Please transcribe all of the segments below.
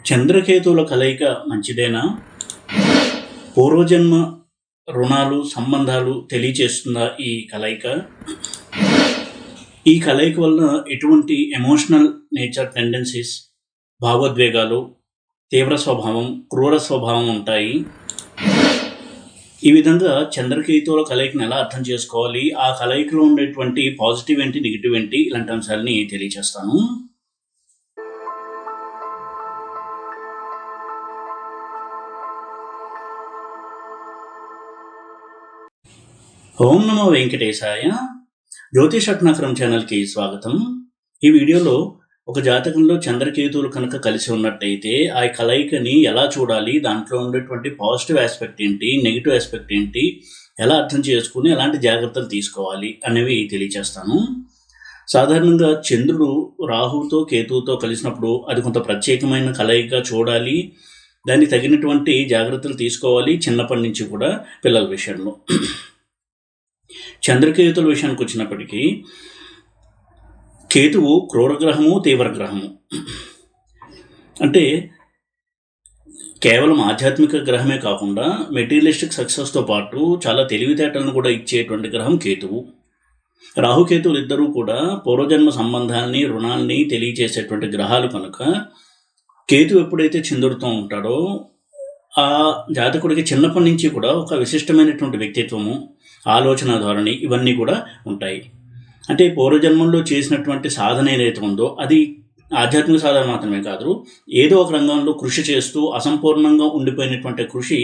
చంద్రకేతువుల కలయిక మంచిదేనా? పూర్వజన్మ రుణాలు, సంబంధాలు తెలియచేస్తుందా ఈ కలయిక? ఈ కలయిక వలన ఎటువంటి ఎమోషనల్ నేచర్ టెండెన్సీస్, భావోద్వేగాలు, తీవ్ర స్వభావం, క్రూర స్వభావం ఉంటాయి. ఈ విధంగా చంద్రకేతువుల కలయికను ఎలా అర్థం చేసుకోవాలి, ఆ కలయికలో ఉండేటువంటి పాజిటివ్ ఏంటి, నెగిటివ్ ఏంటి, ఇలాంటి అంశాలని తెలియచేస్తాను. ఓం నమో వెంకటేశాయ. జ్యోతిషరత్నాకరం ఛానల్కి స్వాగతం. ఈ వీడియోలో ఒక జాతకంలో చంద్రకేతువులు కనుక కలిసి ఉన్నట్టయితే ఆ కలయికని ఎలా చూడాలి, దాంట్లో ఉండేటువంటి పాజిటివ్ ఆస్పెక్ట్ ఏంటి, నెగిటివ్ ఆస్పెక్ట్ ఏంటి, ఎలా అర్థం చేసుకుని ఎలాంటి జాగ్రత్తలు తీసుకోవాలి అనేవి తెలియచేస్తాను. సాధారణంగా చంద్రుడు రాహుతో కేతువుతో కలిసినప్పుడు అది కొంత ప్రత్యేకమైన కలయిక చూడాలి, దానికి తగినటువంటి జాగ్రత్తలు తీసుకోవాలి చిన్నప్పటి నుంచి కూడా పిల్లల విషయంలో. చంద్రకేతుల విషయానికి వచ్చినప్పటికీ కేతువు క్రూరగ్రహము, తీవ్రగ్రహము. అంటే కేవలం ఆధ్యాత్మిక గ్రహమే కాకుండా మెటీరియలిస్టిక్ సక్సెస్తో పాటు చాలా తెలివితేటలను కూడా ఇచ్చేటువంటి గ్రహం కేతువు. రాహుకేతువులు ఇద్దరూ కూడా పూర్వజన్మ సంబంధాలని, రుణాలని తెలియజేసేటువంటి గ్రహాలు కనుక కేతువు ఎప్పుడైతే చంద్రుడితో ఉంటాడో ఆ జాతకుడికి చిన్నప్పటి నుంచి కూడా ఒక విశిష్టమైనటువంటి వ్యక్తిత్వము, ఆలోచన ధోరణి ఇవన్నీ కూడా ఉంటాయి. అంటే పూర్వజన్మంలో చేసినటువంటి సాధన ఏదైతే ఉందో అది ఆధ్యాత్మిక సాధన మాత్రమే కాదు, ఏదో ఒక రంగంలో కృషి చేస్తూ అసంపూర్ణంగా ఉండిపోయినటువంటి కృషి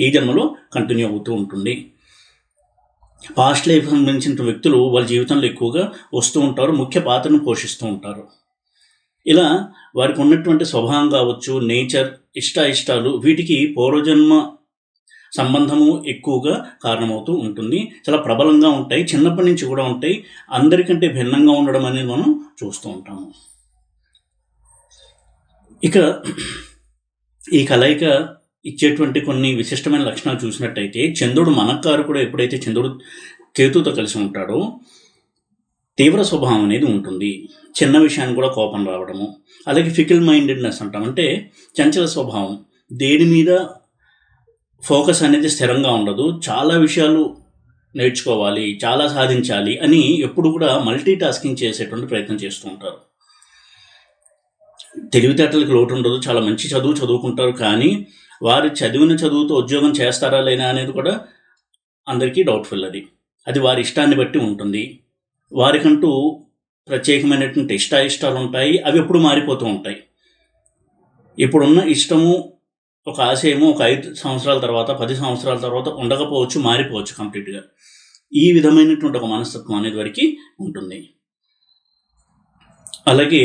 ఈ జన్మలో కంటిన్యూ అవుతూ ఉంటుంది. పాస్ట్ లైఫ్ సంబంధించిన వ్యక్తులు వాళ్ళ జీవితంలో ఎక్కువగా వస్తూ ఉంటారు, ముఖ్య పాత్రను పోషిస్తూ ఉంటారు. ఇలా వారికి ఉన్నటువంటి స్వభావం కావచ్చు, నేచర్, ఇష్టాలు వీటికి పూర్వజన్మ సంబంధము ఎక్కువగా కారణమవుతూ ఉంటుంది. చాలా ప్రబలంగా ఉంటాయి, చిన్నప్పటి నుంచి కూడా ఉంటాయి. అందరికంటే భిన్నంగా ఉండడం అనేది మనం చూస్తూ ఉంటాము. ఇక ఈ కలయిక ఇచ్చేటువంటి కొన్ని విశిష్టమైన లక్షణాలు చూసినట్టయితే, చంద్రుడు మనక్కారు కూడా ఎప్పుడైతే చంద్రుడు కేతుతో కలిసి ఉంటాడో తీవ్ర స్వభావం అనేది ఉంటుంది. చిన్న విషయాన్ని కూడా కోపం రావడము, అలాగే ఫికిల్ మైండెడ్నెస్ అంటాం. అంటే చంచల స్వభావం, దేని మీద ఫోకస్ అనేది స్థిరంగా ఉండదు. చాలా విషయాలు నేర్చుకోవాలి, చాలా సాధించాలి అని ఎప్పుడు కూడా మల్టీ టాస్కింగ్ చేసేటువంటి ప్రయత్నం చేస్తూ ఉంటారు. తెలివితేటలకు లోటు ఉండదు, చాలా మంచి చదువుకుంటారు. కానీ వారు చదివిన చదువుతో ఉద్యోగం చేస్తారా లేదా అనేది కూడా అందరికీ డౌట్ఫుల్. అది వారి ఇష్టాన్ని బట్టి ఉంటుంది. వారికంటూ ప్రత్యేకమైనటువంటి ఇష్టాలు ఉంటాయి, అవి ఎప్పుడు మారిపోతూ ఉంటాయి. ఇప్పుడున్న ఇష్టము, ఒక ఆశయము ఒక 5 సంవత్సరాల తర్వాత, 10 సంవత్సరాల తర్వాత ఉండకపోవచ్చు, మారిపోవచ్చు కంప్లీట్గా. ఈ విధమైనటువంటి ఒక మనస్తత్వం అనేది వరకు ఉంటుంది. అలాగే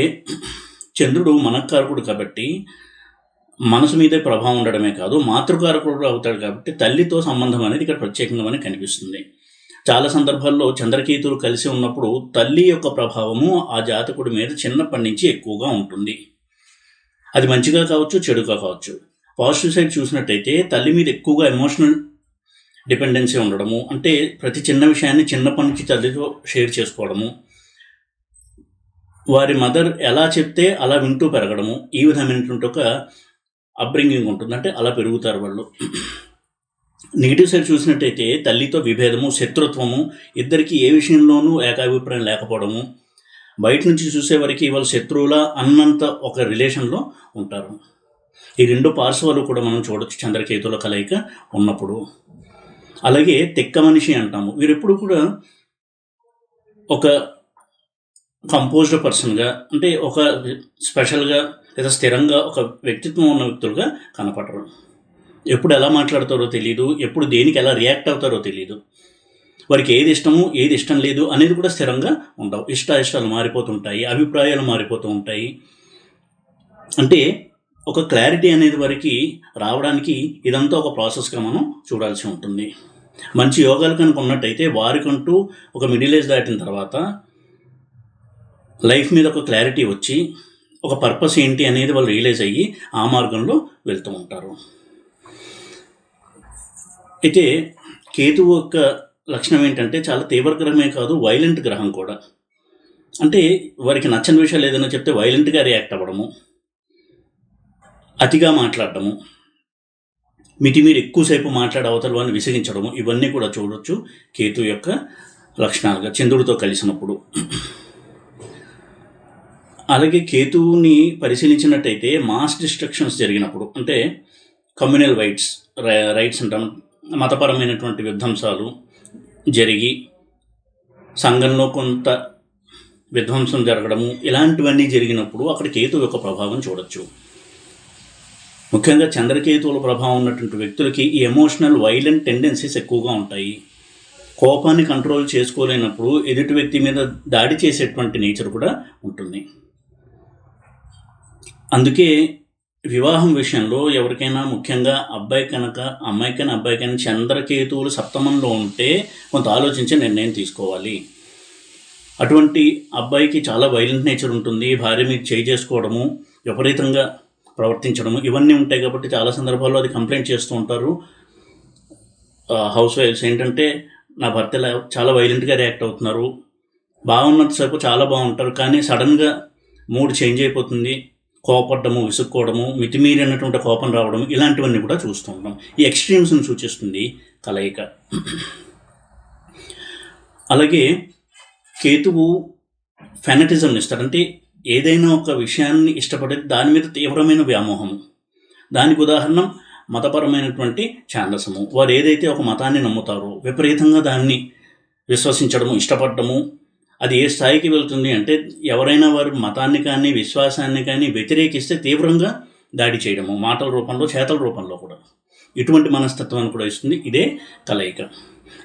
చంద్రుడు మనఃకారకుడు కాబట్టి మనసు మీదే ప్రభావం ఉండడమే కాదు, మాతృకారకుడు అవుతాడు కాబట్టి తల్లితో సంబంధం అనేది ఇక్కడ ప్రత్యేకంగా మనకి కనిపిస్తుంది. చాలా సందర్భాల్లో చంద్రకేతువులు కలిసి ఉన్నప్పుడు తల్లి యొక్క ప్రభావము ఆ జాతకుడి మీద చిన్నప్పటి నుంచి ఎక్కువగా ఉంటుంది. అది మంచిగా కావచ్చు, చెడుగా కావచ్చు. పాజిటివ్ సైడ్ చూసినట్టయితే తల్లి మీద ఎక్కువగా ఎమోషనల్ డిపెండెన్సీ ఉండడము, అంటే ప్రతి చిన్న విషయాన్ని చిన్నప్పటి నుంచి తల్లితో షేర్ చేసుకోవడము, వారి మదర్ ఎలా చెప్తే అలా వింటూ పెరగడము, ఈ విధమైనటువంటి ఒక అప్బ్రింగింగ్ ఉంటుంది. అంటే అలా పెరుగుతారు వాళ్ళు. నెగిటివ్ సైడ్ చూసినట్టయితే తల్లితో విభేదము, శత్రుత్వము, ఇద్దరికి ఏ విషయంలోనూ ఏకాభిప్రాయం లేకపోవడము, బయట నుంచి చూసేవారికి వాళ్ళు శత్రువులా అన్నంత ఒక రిలేషన్లో ఉంటారు. ఈ రెండు పార్శ్వాలు కూడా మనం చూడొచ్చు చంద్రకేతువుల కలయిక ఉన్నప్పుడు. అలాగే తెక్క మనిషి అంటాము. వీరెప్పుడు కూడా ఒక కంపోజ్డ్ పర్సన్గా, అంటే ఒక స్పెషల్గా లేదా స్థిరంగా ఒక వ్యక్తిత్వం ఉన్న వ్యక్తులుగా కనపడరు. ఎప్పుడు ఎలా మాట్లాడతారో తెలియదు, ఎప్పుడు దేనికి ఎలా రియాక్ట్ అవుతారో తెలియదు. వారికి ఏది ఇష్టము, ఏది ఇష్టం లేదు అనేది కూడా స్థిరంగా ఉండవు. ఇష్టాలు మారిపోతుంటాయి, అభిప్రాయాలు మారిపోతూ ఉంటాయి. అంటే ఒక క్లారిటీ అనేది వారికి రావడానికి ఇదంతా ఒక ప్రాసెస్గా మనం చూడాల్సి ఉంటుంది. మంచి యోగాలు కనుక ఉన్నట్టయితే వారికంటూ ఒక మిడిల్ ఏజ్ దాటిన తర్వాత లైఫ్ మీద ఒక క్లారిటీ వచ్చి ఒక పర్పస్ ఏంటి అనేది వాళ్ళు రియలైజ్ అయ్యి ఆ మార్గంలో వెళ్తూ ఉంటారు. అయితే కేతువు యొక్క లక్షణం ఏంటంటే చాలా తీవ్రగ్రహమే కాదు, వైలెంట్ గ్రహం కూడా. అంటే వారికి నచ్చని విషయాలు ఏదైనా చెప్తే వైలెంట్గా రియాక్ట్ అవ్వడము, అతిగా మాట్లాడటము, మితిమీరి ఎక్కువసేపు మాట్లాడే అవతల వాడిని విసిగించడము, ఇవన్నీ కూడా చూడొచ్చు కేతు యొక్క లక్షణాలుగా చంద్రుడితో కలిసినప్పుడు. అలాగే కేతువుని పరిశీలించినట్టయితే మాస్ డిస్ట్రక్షన్స్ జరిగినప్పుడు, అంటే కమ్యూనల్ రైట్స్ అంటాం, మతపరమైనటువంటి విధ్వంసాలు జరిగి సంఘంలో కొంత విధ్వంసం జరగడము, ఇలాంటివన్నీ జరిగినప్పుడు అక్కడ కేతువు యొక్క ప్రభావం చూడొచ్చు. ముఖ్యంగా చంద్రకేతువుల ప్రభావం ఉన్నటువంటి వ్యక్తులకి ఈ ఎమోషనల్ వైలెంట్ టెండెన్సీస్ ఎక్కువగా ఉంటాయి. కోపాన్ని కంట్రోల్ చేసుకోలేనప్పుడు ఎదుటి వ్యక్తి మీద దాడి చేసేటువంటి నేచర్ కూడా ఉంటుంది. అందుకే వివాహం విషయంలో ఎవరికైనా, ముఖ్యంగా అబ్బాయి కనుక అమ్మాయికైనా అబ్బాయికైనా చంద్రకేతువులు సప్తమంలో ఉంటే కొంత ఆలోచించి నిర్ణయం తీసుకోవాలి. అటువంటి అబ్బాయికి చాలా వైలెంట్ నేచర్ ఉంటుంది, భార్య మీద చేయి చేసుకోవడము, విపరీతంగా ప్రవర్తించడము, ఇవన్నీ ఉంటాయి. కాబట్టి చాలా సందర్భాల్లో అది కంప్లైంట్ చేస్తూ ఉంటారు హౌస్ వైఫ్స్. ఏంటంటే నా భర్త చాలా వైలెంట్గా రియాక్ట్ అవుతున్నారు, బాగున్నంతసేపు చాలా బాగుంటారు, కానీ సడన్గా మూడ్ చేంజ్ అయిపోతుంది, కోపడము, విసుక్కోవడము, మితిమీరినటువంటి కోపం రావడం, ఇలాంటివన్నీ కూడా చూస్తూ ఉంటాం. ఈ ఎక్స్ట్రీమ్స్ని సూచిస్తుంది కలయిక. అలాగే కేతువు ఫెనటిజంని ఇస్తాడంటే ఏదైనా ఒక విషయాన్ని ఇష్టపడే దాని మీద తీవ్రమైన వ్యామోహము. దానికి ఉదాహరణ మతపరమైనటువంటి ఛాందసము. వారు ఏదైతే ఒక మతాన్ని నమ్ముతారో విపరీతంగా దాన్ని విశ్వసించడము, ఇష్టపడము. అది ఏ స్థాయికి వెళ్తుంది అంటే ఎవరైనా వారి మతాన్ని కానీ విశ్వాసాన్ని కానీ వ్యతిరేకిస్తే తీవ్రంగా దాడి చేయడము, మాటల రూపంలో చేతల రూపంలో కూడా. ఇటువంటి మనస్తత్వాన్ని కూడా ఇస్తుంది ఇదే కలయిక.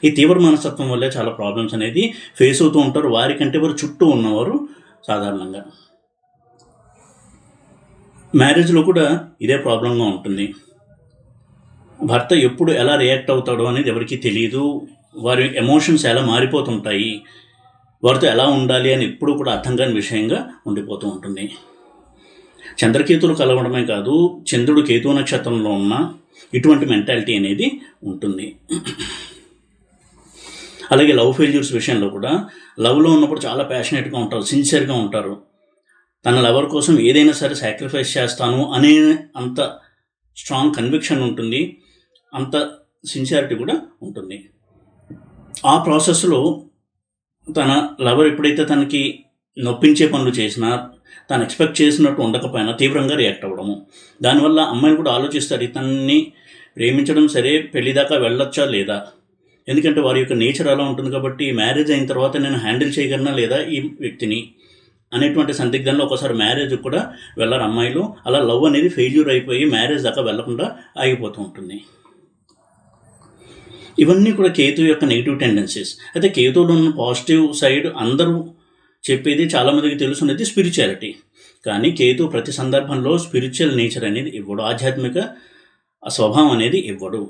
ఈ తీవ్ర మనస్తత్వం వల్లే చాలా ప్రాబ్లమ్స్ అనేది ఫేస్ అవుతూ ఉంటారు వారికంటే వారు చుట్టూ ఉన్నవారు సాధారణంగా. మ్యారేజ్లో కూడా ఇదే ప్రాబ్లంగా ఉంటుంది. భర్త ఎప్పుడు ఎలా రియాక్ట్ అవుతాడో అనేది ఎవరికీ తెలియదు. వారి ఎమోషన్స్ ఎలా మారిపోతుంటాయి, వారితో ఎలా ఉండాలి అని ఎప్పుడు కూడా అర్థం కాని విషయంగా ఉండిపోతూ ఉంటుంది. చంద్రకేతులు కలవడమే కాదు, చంద్రుడు కేతు నక్షత్రంలో ఉన్న ఇటువంటి మెంటాలిటీ అనేది ఉంటుంది. అలాగే లవ్ ఫెయిల్యూర్స్ విషయంలో కూడా లవ్లో ఉన్నప్పుడు చాలా ప్యాషనేట్గా ఉంటారు, సిన్సియర్గా ఉంటారు. తన లవర్ కోసం ఏదైనా సరే సాక్రిఫైస్ చేస్తాను అనే అంత స్ట్రాంగ్ కన్విక్షన్ ఉంటుంది, అంత సిన్సియారిటీ కూడా ఉంటుంది. ఆ ప్రాసెస్లో తన లవర్ ఎప్పుడైతే తనకి నొప్పించే పనులు చేసినా, తను ఎక్స్పెక్ట్ చేసినట్టు ఉండకపోయినా తీవ్రంగా రియాక్ట్ అవ్వడము. దానివల్ల అమ్మాయిలు కూడా ఆలోచిస్తారు, ఇతన్ని ప్రేమించడం సరే, పెళ్లి దాకా వెళ్ళొచ్చా లేదా, ఎందుకంటే వారి యొక్క నేచర్ అలా ఉంటుంది. కాబట్టి మ్యారేజ్ అయిన తర్వాత నేను హ్యాండిల్ చేయగలనా లేదా ఈ వ్యక్తిని అనేటువంటి సందిగ్ధంలో ఒకసారి మ్యారేజ్ కూడా వెళ్ళరు అమ్మాయిలు. అలా లవ్ అనేది ఫెయిల్యూర్ అయిపోయి మ్యారేజ్ దాకా వెళ్లకుండా ఆగిపోతూ ఉంటుంది. ఇవన్నీ కూడా కేతు యొక్క నెగిటివ్ టెండెన్సీస్. అయితే కేతువులో ఉన్న పాజిటివ్ సైడ్ అందరూ చెప్పేది, చాలామందికి తెలుసున్నది స్పిరిచువాలిటీ. కానీ కేతు ప్రతి సందర్భంలో స్పిరిచువల్ నేచర్ అనేది ఇవ్వడు, ఆధ్యాత్మిక స్వభావం అనేది ఇవ్వడు.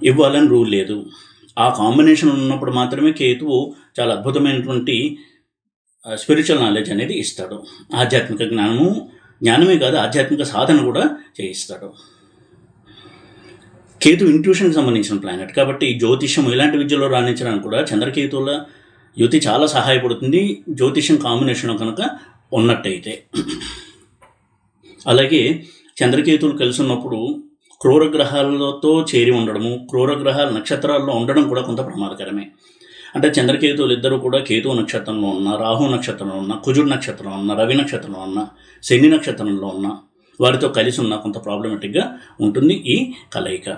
ఇవ్వాలని రూల్ లేదు. ఆ కాంబినేషన్ ఉన్నప్పుడు మాత్రమే కేతువు చాలా అద్భుతమైనటువంటి స్పిరిచువల్ నాలెడ్జ్ అనేది ఇస్తాడు. ఆధ్యాత్మిక జ్ఞానమే కాదు, ఆధ్యాత్మిక సాధన కూడా చేయిస్తాడు. కేతు ఇంట్యూషన్కి సంబంధించిన ప్లానెట్ కాబట్టి జ్యోతిష్యం ఇలాంటి విద్యలో రాణించడానికి కూడా చంద్రకేతువుల యుతి చాలా సహాయపడుతుంది, జ్యోతిష్యం కాంబినేషన్ కనుక ఉన్నట్టయితే. అలాగే చంద్రకేతువులు కలిసి ఉన్నప్పుడు క్రూరగ్రహాలతో చేరి ఉండడము, క్రూరగ్రహాల నక్షత్రాల్లో ఉండడం కూడా కొంత ప్రమాదకరమే. అంటే చంద్రకేతువులు ఇద్దరు కూడా కేతువు నక్షత్రంలో ఉన్న, రాహు నక్షత్రంలో ఉన్న, కుజుడు నక్షత్రంలో ఉన్న, రవి నక్షత్రంలో ఉన్న, శని నక్షత్రంలో ఉన్న వారితో కలిసి ఉన్న కొంత ప్రాబ్లమేటిక్గా ఉంటుంది ఈ కలయిక.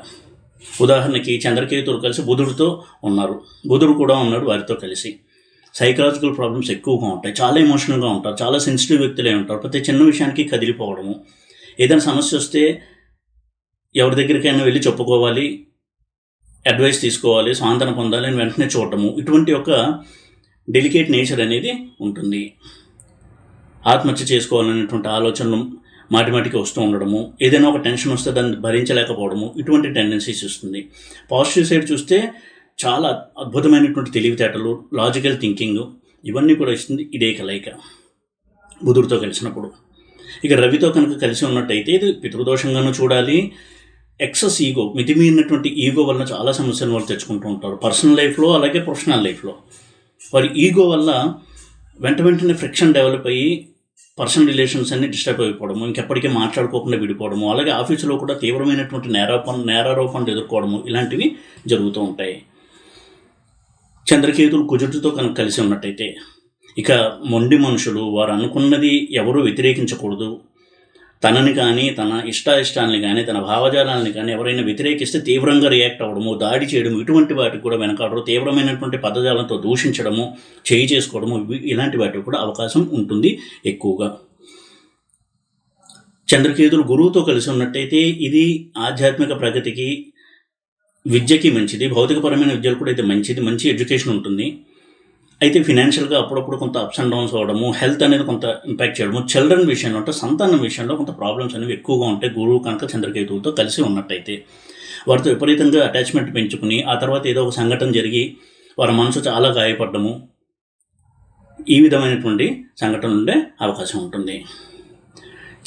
ఉదాహరణకి చంద్రకేతువులు కలిసి బుధుడితో ఉన్నారు, బుధుడు కూడా ఉన్నాడు వారితో కలిసి. సైకలాజికల్ ప్రాబ్లమ్స్ ఎక్కువగా ఉంటాయి, చాలా ఎమోషనల్గా ఉంటారు, చాలా సెన్సిటివ్ వ్యక్తులే ఉంటారు. ప్రతి చిన్న విషయానికి కదిలిపోవడము, ఏదైనా సమస్య వస్తే ఎవరి దగ్గరికైనా వెళ్ళి చెప్పుకోవాలి, అడ్వైస్ తీసుకోవాలి, స్వాంతన పొందాలి అని వెంటనే చూడటము, ఇటువంటి ఒక డెలికేట్ నేచర్ అనేది ఉంటుంది. ఆత్మహత్య చేసుకోవాలనేటువంటి ఆలోచనలు మాటిమాటికి వస్తూ ఉండడము, ఏదైనా ఒక టెన్షన్ వస్తే దాన్ని భరించలేకపోవడము, ఇటువంటి టెండెన్సీస్ ఇస్తుంది. పాజిటివ్ సైడ్ చూస్తే చాలా అద్భుతమైనటువంటి తెలివితేటలు, లాజికల్ థింకింగ్, ఇవన్నీ కూడా ఇస్తుంది ఇదే కలయిక బుధుడితో కలిసినప్పుడు. ఇక రవితో కనుక కలిసి ఉన్నట్టయితే ఇది పితృదోషంగానూ చూడాలి. ఎక్సెస్ ఈగో, మితిమీరినటువంటి ఈగో వల్ల చాలా సమస్యలు వాళ్ళు తెచ్చుకుంటూ ఉంటారు పర్సనల్ లైఫ్లో, అలాగే ప్రొఫెషనల్ లైఫ్లో. వారి ఈగో వల్ల వెంటనే ఫ్రిక్షన్ డెవలప్ అయ్యి పర్సనల్ రిలేషన్స్ అన్ని డిస్టర్బ్ అయిపోవడము, ఇంకెప్పటికీ మాట్లాడుకోకుండా విడిపోవడము, అలాగే ఆఫీసులో కూడా తీవ్రమైనటువంటి నేరారోపణలు ఎదుర్కోవడము ఇలాంటివి జరుగుతూ ఉంటాయి. చంద్రకేతులు కుజుడితో కనుక కలిసి ఉన్నట్టయితే ఇక మొండి మనుషులు, వారు అనుకున్నది ఎవరూ వ్యతిరేకించకూడదు. తనని కానీ, తన ఇష్టాన్ని కానీ, తన భావజాలాన్ని కానీ ఎవరైనా వ్యతిరేకిస్తే తీవ్రంగా రియాక్ట్ అవ్వడము, దాడి చేయడము, ఇటువంటి వాటికి కూడా వెనకాడరు. తీవ్రమైనటువంటి పదజాలంతో దూషించడము, చేయి చేసుకోవడము, ఇలాంటి వాటికి కూడా అవకాశం ఉంటుంది ఎక్కువగా. చంద్రకేతులు గురువుతో కలిసి ఉన్నట్టయితే ఇది ఆధ్యాత్మిక ప్రగతికి, విద్యకి మంచిది. భౌతికపరమైన విద్యలు కూడా అయితే మంచిది, మంచి ఎడ్యుకేషన్ ఉంటుంది. అయితే ఫినాన్షియల్గా అప్పుడప్పుడు కొంత అప్స్ అండ్ డౌన్స్ అవ్వడము, హెల్త్ అనేది కొంత ఇంపాక్ట్ చేయడము, చిల్డ్రన్ విషయంలో అంటే సంతానం విషయంలో కొంత ప్రాబ్లమ్స్ అనేవి ఎక్కువగా ఉంటాయి గురువు కనుక చంద్రకేతువులతో కలిసి ఉన్నట్టయితే. వారితో విపరీతంగా అటాచ్మెంట్ పెంచుకుని ఆ తర్వాత ఏదో ఒక సంఘటన జరిగి వారి మనసు చాలా గాయపడము, ఈ విధమైనటువంటి సంఘటనలు ఉండే అవకాశం ఉంటుంది.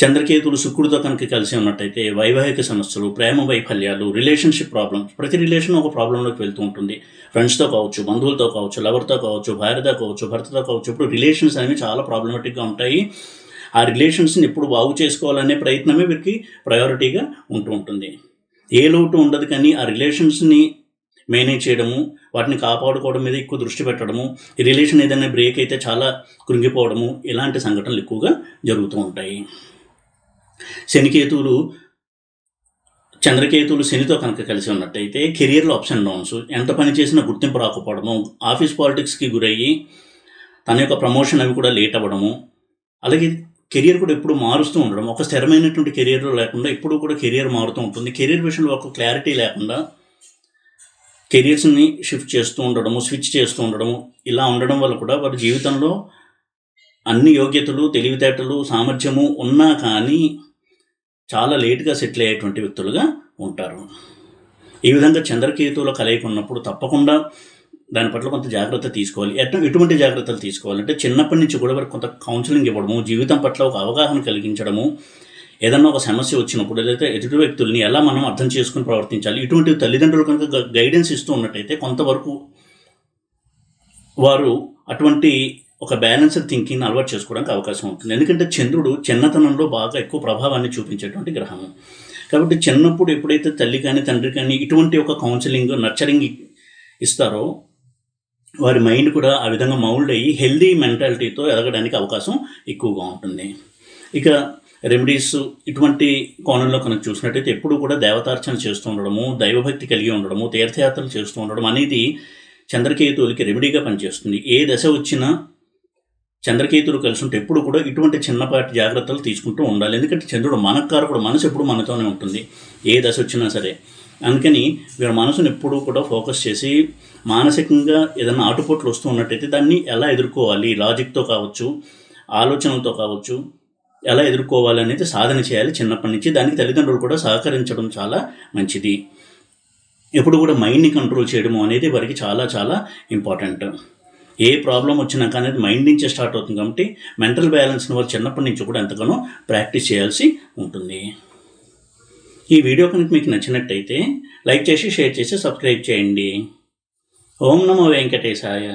చంద్రకేతులు శుక్రుడితో కనుక కలిసి ఉన్నట్టయితే వైవాహిక సమస్యలు, ప్రేమ వైఫల్యాలు, రిలేషన్షిప్ ప్రాబ్లమ్స్, ప్రతి రిలేషన్ ఒక ప్రాబ్లంలోకి వెళ్తూ ఉంటుంది. ఫ్రెండ్స్తో కావచ్చు, బంధువులతో కావచ్చు, లవర్తో కావచ్చు, భార్యతో కావచ్చు, భర్తతో కావచ్చు. ఇప్పుడు రిలేషన్స్ అనేవి చాలా ప్రాబ్లమాటిక్గా ఉంటాయి. ఆ రిలేషన్స్ని ఎప్పుడు బాగు చేసుకోవాలనే ప్రయత్నమే వీరికి ప్రయారిటీగా ఉంటూ ఉంటుంది. ఏ లోటు ఉండదు, కానీ ఆ రిలేషన్స్ని మేనేజ్ చేయడము, వాటిని కాపాడుకోవడం మీద ఎక్కువ దృష్టి పెట్టడము, ఈ రిలేషన్ ఏదైనా బ్రేక్ అయితే చాలా కృంగిపోవడము, ఇలాంటి సంఘటనలు ఎక్కువగా జరుగుతూ ఉంటాయి. చంద్రకేతువులు శనితో కనుక కలిసి ఉన్నట్టయితే కెరియర్లో అప్స్ అండ్ డౌన్స్, ఎంత పని చేసినా గుర్తింపు రాకపోవడము, ఆఫీస్ పాలిటిక్స్కి గురయ్యి తన యొక్క ప్రమోషన్ అవి కూడా లేట్ అవ్వడము, అలాగే కెరియర్ కూడా ఎప్పుడు మారుస్తూ ఉండడం, ఒక స్థిరమైనటువంటి కెరియర్లో లేకుండా ఎప్పుడు కూడా కెరియర్ మారుతూ ఉంటుంది. కెరియర్ విషయంలో ఒక క్లారిటీ లేకుండా కెరియర్స్ని షిఫ్ట్ చేస్తూ ఉండడము, స్విచ్ చేస్తూ ఉండడము, ఇలా ఉండడం వల్ల కూడా వారి జీవితంలో అన్ని యోగ్యతలు, తెలివితేటలు, సామర్థ్యము ఉన్నా కానీ చాలా లేట్గా సెటిల్ అయ్యేటువంటి వ్యక్తులుగా ఉంటారు. ఈ విధంగా చంద్రకేతువుల కలయిక ఉన్నప్పుడు తప్పకుండా దాని పట్ల కొంత జాగ్రత్త తీసుకోవాలి. ఎటువంటి జాగ్రత్తలు తీసుకోవాలంటే చిన్నప్పటి నుంచి కూడా వారికి కొంత కౌన్సిలింగ్ ఇవ్వడము, జీవితం పట్ల ఒక అవగాహన కలిగించడము, ఏదన్నా ఒక సమస్య వచ్చినప్పుడు లేదా ఎదుటి వ్యక్తుల్ని ఎలా మనం అర్థం చేసుకుని ప్రవర్తించాలి, ఇటువంటి తల్లిదండ్రులు కనుక గైడెన్స్ ఇస్తూ ఉన్నట్టయితే కొంతవరకు వారు అటువంటి ఒక బ్యాలెన్స్డ్ థింకింగ్ అలవాటు చేసుకోవడానికి అవకాశం ఉంటుంది. ఎందుకంటే చంద్రుడు చిన్నతనంలో బాగా ఎక్కువ ప్రభావాన్ని చూపించేటువంటి గ్రహము. కాబట్టి చిన్నప్పుడు ఎప్పుడైతే తల్లి కానీ తండ్రి కానీ ఇటువంటి ఒక కౌన్సిలింగ్, నర్చరింగ్ ఇస్తారో వారి మైండ్ కూడా ఆ విధంగా మౌల్డ్ అయ్యి హెల్దీ మెంటాలిటీతో ఎదగడానికి అవకాశం ఎక్కువగా ఉంటుంది. ఇక రెమెడీస్ ఇటువంటి కోణంలో కనుక చూసినట్టయితే ఎప్పుడు కూడా దేవతార్చన చేస్తూ ఉండడము, దైవభక్తి కలిగి ఉండడము, తీర్థయాత్రలు చేస్తూ ఉండడం అనేది చంద్రకేతువులకి రెమెడీగా పనిచేస్తుంది. ఏ దశ వచ్చినా చంద్రకేతులు కలిసి ఉంటే ఎప్పుడు కూడా ఇటువంటి చిన్నపాటి జాగ్రత్తలు తీసుకుంటూ ఉండాలి. ఎందుకంటే చంద్రుడు మనకారకుడు, మనసు ఎప్పుడు మనతోనే ఉంటుంది ఏ దశ వచ్చినా సరే. అందుకని వీళ్ళ మనసును ఎప్పుడూ కూడా ఫోకస్ చేసి మానసికంగా ఏదైనా ఆటుపోట్లు వస్తూ ఉన్నట్టయితే దాన్ని ఎలా ఎదుర్కోవాలి, లాజిక్తో కావచ్చు, ఆలోచనలతో కావచ్చు, ఎలా ఎదుర్కోవాలి అనేది సాధన చేయాలి చిన్నప్పటి నుంచి. దానికి తల్లిదండ్రులు కూడా సహకరించడం చాలా మంచిది. ఎప్పుడు కూడా మైండ్ని కంట్రోల్ చేయడము అనేది వారికి చాలా చాలా ఇంపార్టెంట్. ఏ ప్రాబ్లం వచ్చినా కానీ అది మైండ్ నుంచే స్టార్ట్ అవుతుంది. కాబట్టి మెంటల్ బ్యాలెన్స్ని వారు చిన్నప్పటి నుంచి కూడా ఎంతగానో ప్రాక్టీస్ చేయాల్సి ఉంటుంది. ఈ వీడియో కనుక మీకు నచ్చినట్టయితే లైక్ చేసి, షేర్ చేసి, సబ్స్క్రైబ్ చేయండి. ఓం నమో వెంకటేశాయ.